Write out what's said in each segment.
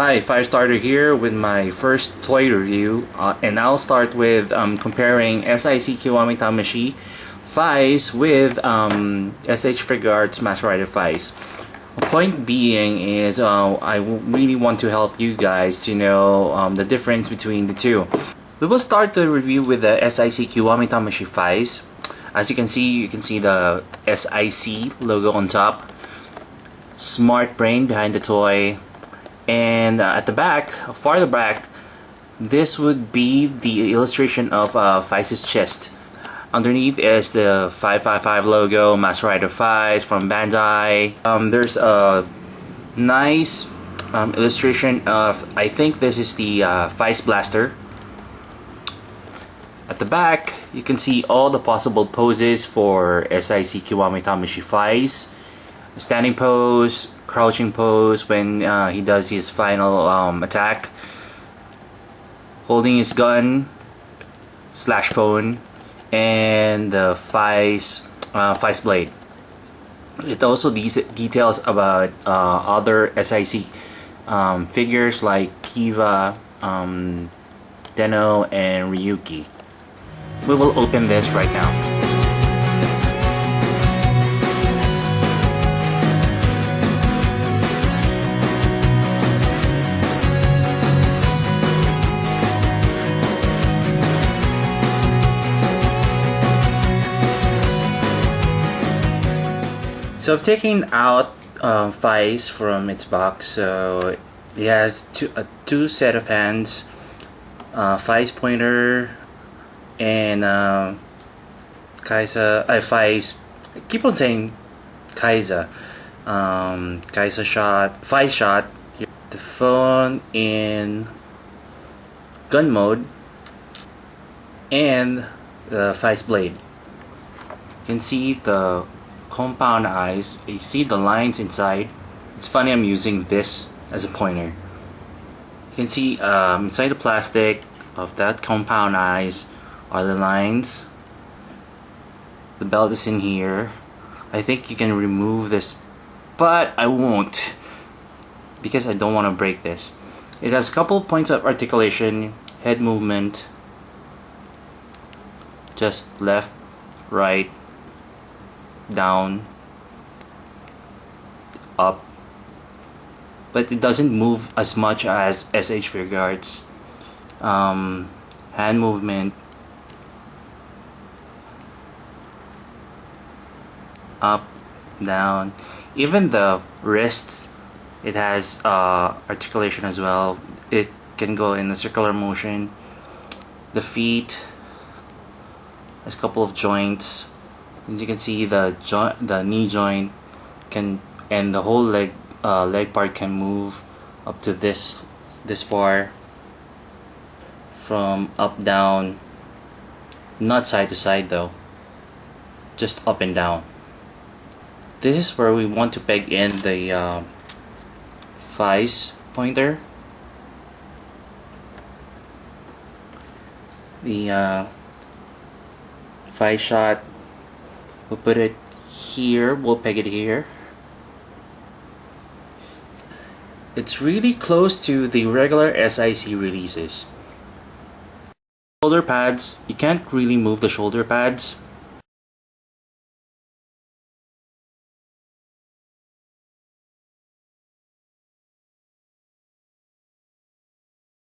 Hi, Firestarter here with my first toy review, and I'll start with comparing S.I.C Kiwami Tamashii Faiz with S.H.Figuarts Faiz. The point being is I really want to help you guys to know the difference between the two. We will start the review with the S.I.C Kiwami Tamashii Faiz. As you can see the SIC logo on top, smart brain behind the toy. And at the back, farther back, this would be the illustration of Faiz's chest. Underneath is the 555 logo, Master Rider Faiz from Bandai. There's a nice illustration of, I think this is the Faiz Blaster. At the back, you can see all the possible poses for SIC Kiwami Tamashii Faiz. Standing pose, crouching pose when he does his final attack, holding his gun / phone, and the Faiz blade. It also details about other SIC figures like Kiva, Deno, and Ryuki. We will open this right now. So I've taken out Faiz from its box. So it has two set of hands, Faiz pointer and Faiz. I keep on saying Faiz shot. The phone in gun mode and the Faiz blade. You can see the compound eyes. You see the lines inside. It's funny I'm using this as a pointer. You can see inside the plastic of that compound eyes are the lines. The belt is in here. I think you can remove this, but I won't because I don't want to break this. It has a couple points of articulation, head movement, just left, right, down, up, but it doesn't move as much as S.H.Figuarts. Hand movement, up, down, even the wrists, it has articulation as well. It can go in a circular motion. The feet has a couple of joints. As you can see, the knee joint can, and the whole leg part can move up to this far, from up down, not side to side though, just up and down. This is where we want to peg in the Faiz pointer. The Faiz shot, we'll put it here, we'll peg it here. It's really close to the regular SIC releases. Shoulder pads, you can't really move the shoulder pads.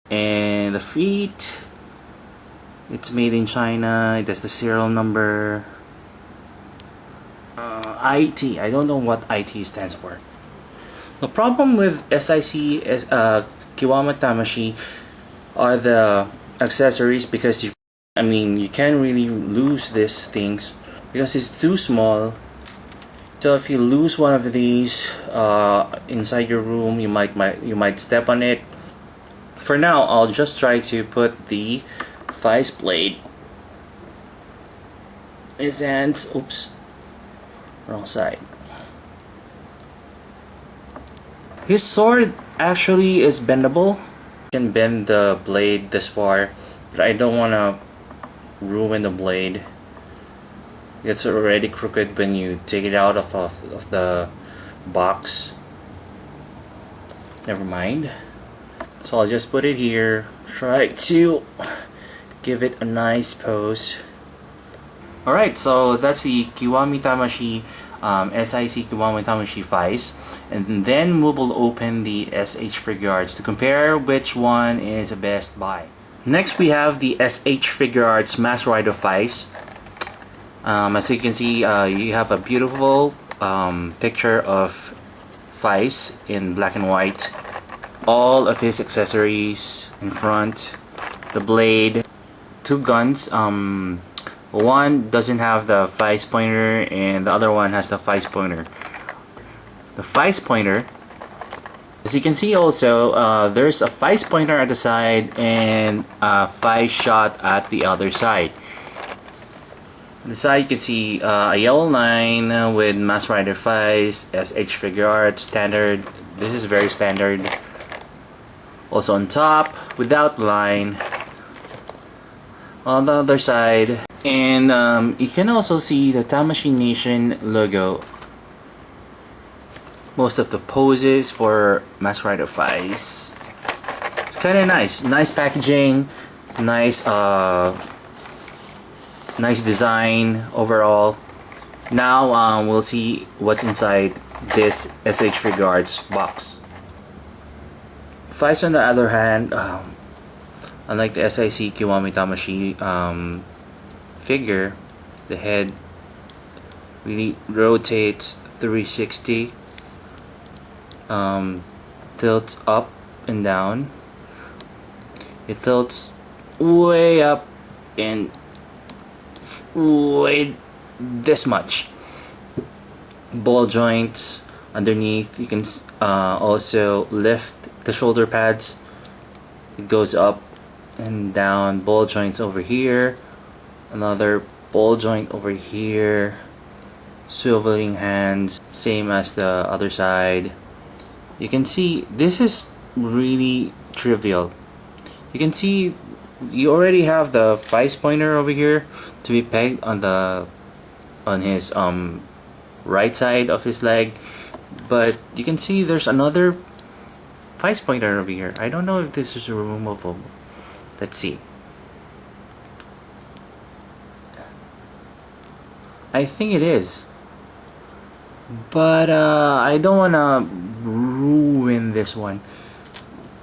And the feet, it's made in China, it has the serial number. IT, I don't know what IT stands for. The problem with SIC Kiwami Tamashii are the accessories, because you can't really lose these things because it's too small. So if you lose one of these inside your room, you might step on it. For now, I'll just try to put the Faiz blade. His hands, oops, wrong side. His sword actually is bendable. You can bend the blade this far, but I don't want to ruin the blade. It's already crooked when you take it out of the box. Never mind. So I'll just put it here, try to give it a nice pose. Alright, so that's the Kiwami Tamashii SIC Kiwami Tamashii Faiz, and then we will open the S.H.Figuarts to compare which one is the best buy. Next we have the S.H.Figuarts Mass Rider Faiz. As you can see, you have a beautiful picture of Faiz in black and white. All of his accessories in front, the blade, two guns. One doesn't have the Faiz pointer and the other one has the Faiz pointer. The Faiz pointer, as you can see also, there's a Faiz pointer at the side and a Faiz shot at the other side. On the side you can see a yellow line with Mass Rider Faiz, S.H.Figuarts, standard. This is very standard. Also on top, without line. On the other side, and you can also see the Tamashii Nation logo. Most of the poses for Mass Rider Faiz. It's kind of nice. Nice packaging. Nice nice design overall. Now we'll see what's inside this S.H.Figuarts box. Faiz on the other hand, unlike the SIC Kiwami Tamashii figure, the head really rotates 360, tilts up and down. It tilts way up and way this much. Ball joints underneath. You can also lift the shoulder pads. It goes up and down. Ball joints over here, another ball joint over here, swiveling hands, same as the other side. You can see this is really trivial. You can see you already have the Faiz pointer over here to be pegged on his right side of his leg, but you can see there's another Faiz pointer over here. I don't know if this is removable. Let's see. I think it is, but I don't wanna ruin this one.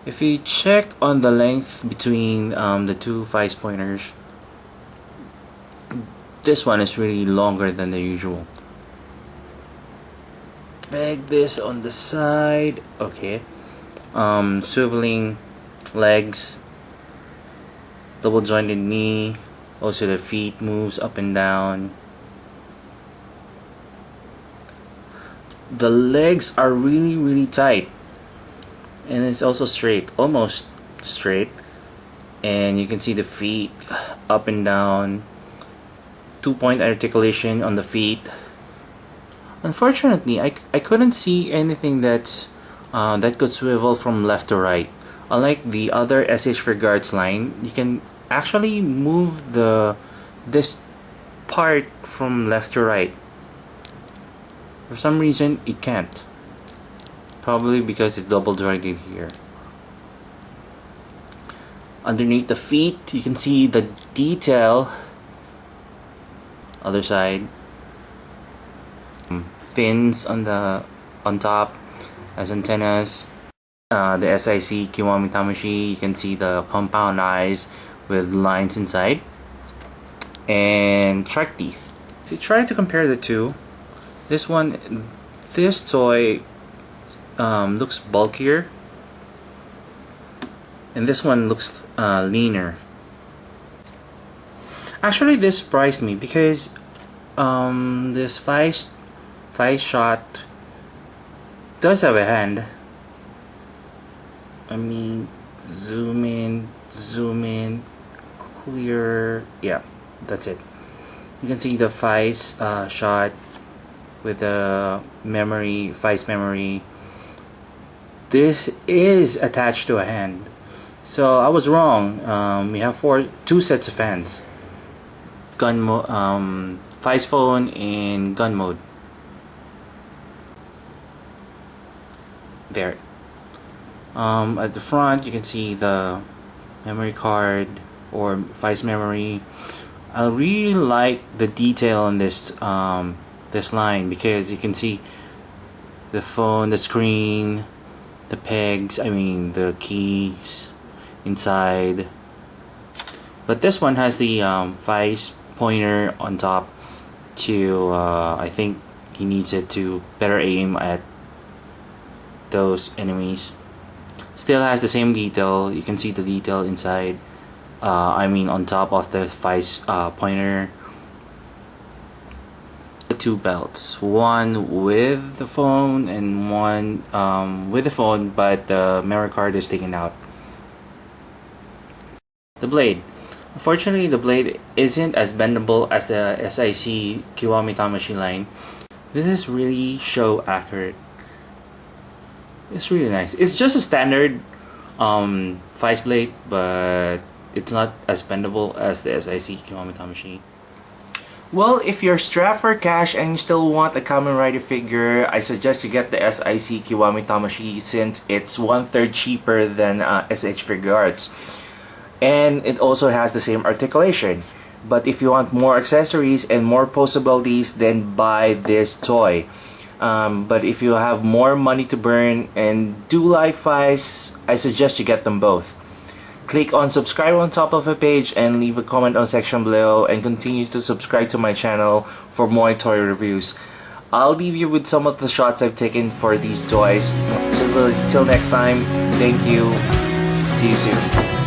If you check on the length between the two Faiz pointers, this one is really longer than the usual. Peg this on the side. Okay. Swiveling legs, double jointed knee. Also the feet moves up and down. The legs are really tight, and it's also straight, almost straight, and you can see the feet up and down. 2-point articulation on the feet. Unfortunately, I couldn't see anything that could swivel from left to right. Unlike the other S.H.Figuarts line, you can actually move this part from left to right. For some reason, it can't. Probably because it's double jointed here. Underneath the feet, you can see the detail. Other side. Fins on top as antennas. The SIC Kiwami Tamashii, you can see the compound eyes with lines inside, and shark teeth. If you try to compare the two, this toy looks bulkier, and this one looks leaner. Actually, this surprised me because this Faiz shot does have a hand. I mean, zoom in, clear. Yeah, that's it. You can see the Faiz shot with the Faiz memory. This is attached to a hand, so I was wrong. We have two sets of hands. Faiz phone in gun mode. There. At the front, you can see the memory card or Faiz memory. I really like the detail on this line because you can see the phone, the screen, the pegs, the keys inside. But this one has the Faiz pointer on top to, I think he needs it to better aim at those enemies. Still has the same detail. You can see the detail inside. On top of the Faiz pointer. The two belts, one with the phone and one with the phone, but the memory card is taken out. The blade. Unfortunately, the blade isn't as bendable as the S.I.C Kiwami Tamashii line. This is really show accurate. It's really nice. It's just a standard Faiz blade, but it's not as bendable as the S.I.C Kiwami Tamashii. Well, if you're strapped for cash and you still want a Kamen Rider figure, I suggest you get the S.I.C Kiwami Tamashii since it's 1/3 cheaper than S.H.Figuarts. And it also has the same articulation. But if you want more accessories and more possibilities, then buy this toy. But if you have more money to burn and do like Faiz, I suggest you get them both. Click on subscribe on top of the page and leave a comment on section below, and continue to subscribe to my channel for more toy reviews. I'll leave you with some of the shots I've taken for these toys. Till next time, thank you. See you soon.